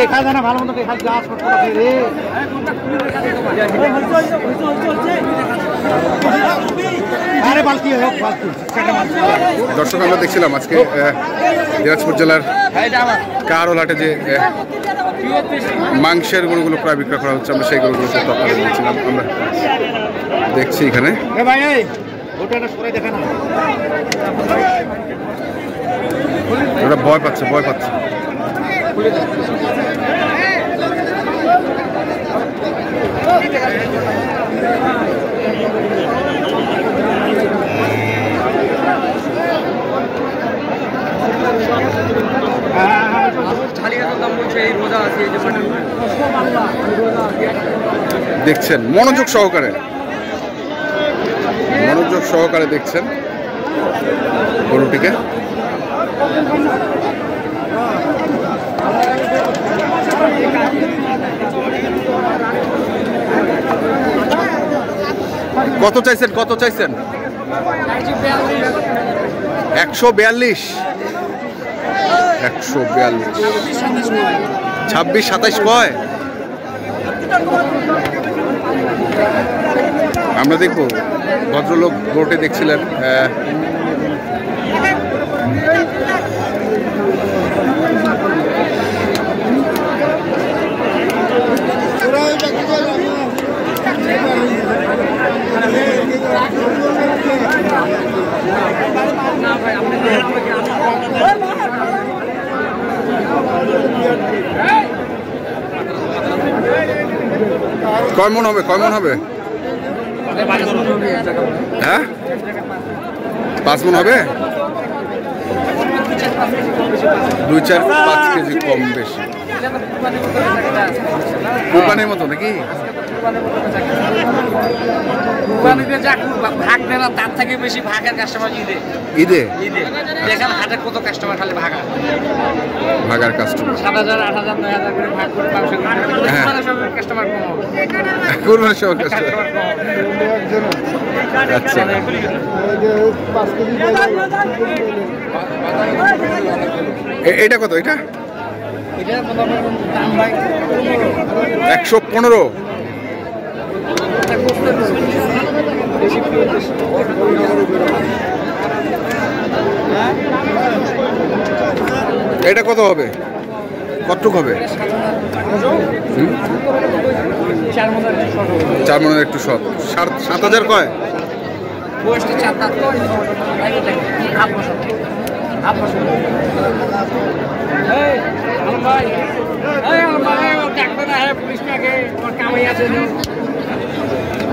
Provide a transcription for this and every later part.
দেখা যায় না ভালো মতো দেখা যায়। দর্শক আমরা দেখছিলাম আজকে দিনাজপুর জেলার কারোলহাটে যে মাংসের গরুগুলো প্রায় বিক্রয় করা হচ্ছে, আমরা সেই গরুগুলো দিয়েছিলাম। আমরা দেখছি এখানে ওরা ভয় পাচ্ছে দেখছেন মনোযোগ সহকারে দেখছেন গরুটিকে। কত চাইছেন 142 26-27 কয়। আমরা দেখবো ভদ্রলোক গরুটি দেখছিলেন। কয় মন হবে হ্যাঁ 5 মন হবে, 2-4-5 কেজি কম বেশি কোরবানির মতো নাকি? ভাগ দেয় না, তার থেকে বেশি ভাগের কাস্টমার ঈদে দেখেন হাটে কত কাস্টমার খালি ভাগার কাস্টমার 7,000, 8,000, 9,000 করে ভাগ করে কাস্টমার কম হবে। আচ্ছা এটা কত? এটা 115। এটা কত হবে? কতটুক হবে? 4 মনের একটু শর্ট। 7,000 কয়?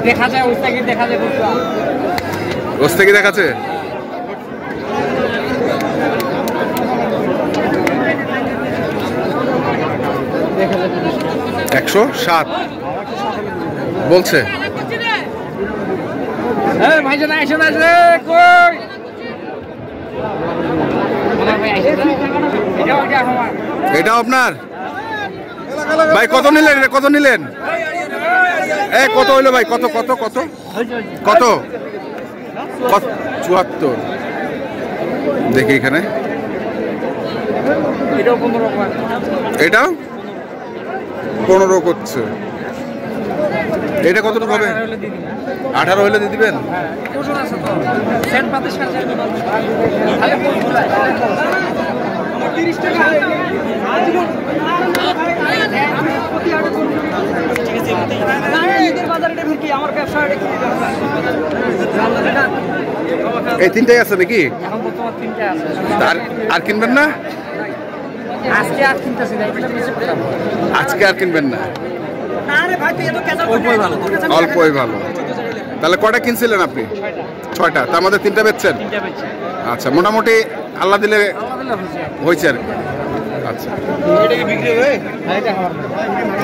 দেখা যায় ওস্তাকি দেখাচ্ছে। $107 বলছে। এটাও আপনার ভাই? কত নিলেন? কত হইলো ভাই? কত 74 দেখি এখানে। এটাও 15 করছে। এটা কতটুকু হবে? 18 হলে দিয়ে দিবেন। এই 3টাই আছে নাকি? আর কিনবেন না? আজকে আর কিনবেন না? অল্পই ভালো। তাহলে কয়টা কিনছিলেন আপনি? 6টা। তার মধ্যে 3টা বেচছেন? আচ্ছা, মোটামুটি আল্লাহ দিলে হয়েছে আর কি। আচ্ছা,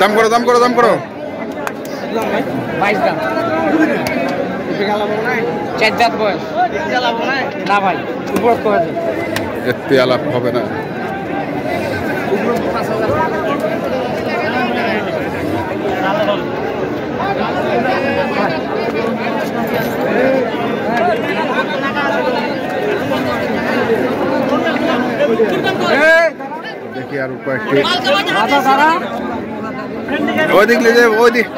দাম করো। এতে আলাপ হবে না। দেখি আর কয়েকটি ওই দিক নিয়ে ওই দিক।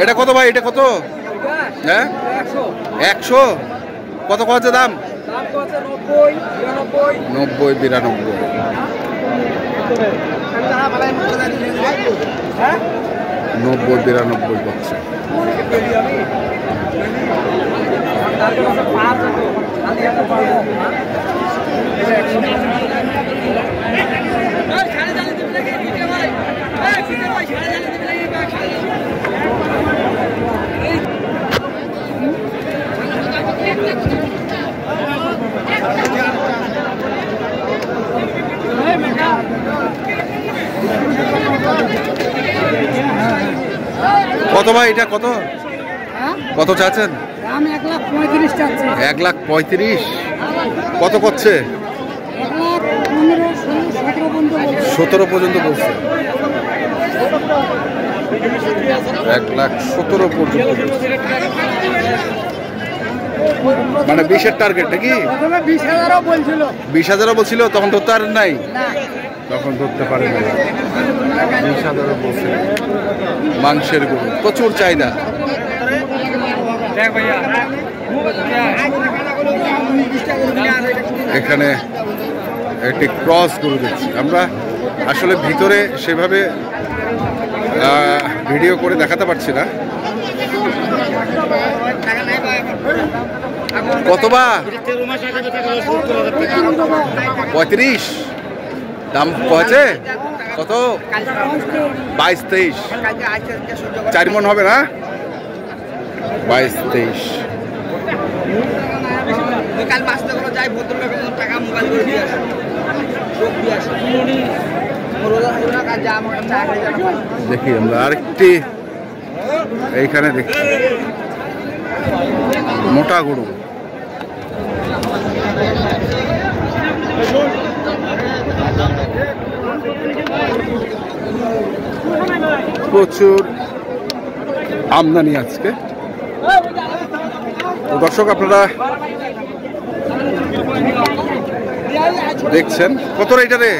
এটা কত ভাই? এটা কত? হ্যাঁ 100। কত কত দাম? 90 92। 90 92 করছে। কত ভাই এটা কত? কত চাচ্ছেন? 1,35,000। কত করছে? 17 পর্যন্ত বলছে। 1,17,000 পর্যন্ত মানে 20-এর টার্গেট নাকি? 20,000 বলছিল তখন ধরতে পারেন নাই? তখন ধরতে পারেন নাই। 20,000 বলছে। মাংসের গরু প্রচুর চাহিদা। এখানে একটি ক্রস গরু দেখছি আমরা। আসলে ভিতরে সেভাবে ভিডিও করে দেখাতে পারছি না। কত বা? 35 দাম কয়েছে? কত? 22-23। 4 মণ হবে না? 22-23। দেখি আমরা আরেকটি এইখানে দেখছি মোটা গরু। প্রচুর আমদানি আজকে। তো দর্শক আপনারা দেখছেন কত রেটে রে?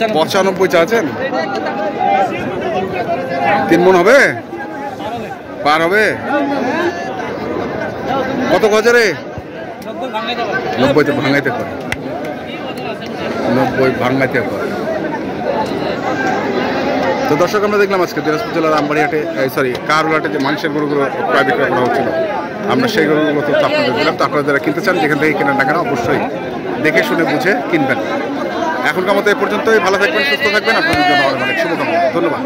95 চাচ্ছেন। 3 মণ হবে? পার হবে? কত গজে রে? 90 তো ভাঙাইতে পারে। 90 ভাঙাইতে পারে। তো দর্শক আমরা দেখলাম আজকে দিনাজপুর জেলার আমবাড়িহাটে কারুলহাটে যে মাংসের গরুগুলো প্রায় বিক্রয় করা হচ্ছিল, আমরা সেই গরুগুলো তো আপনাদের দিলাম। তো আপনারা যারা কিনতে চান যেখান থেকে কেনার না কেন অবশ্যই দেখে শুনে বুঝে কিনবেন। এখনকার মতো এ পর্যন্তই। ভালো থাকবেন, সুস্থ থাকবেন। আপনাদের জন্য অনেক শুভকামনা। ধন্যবাদ।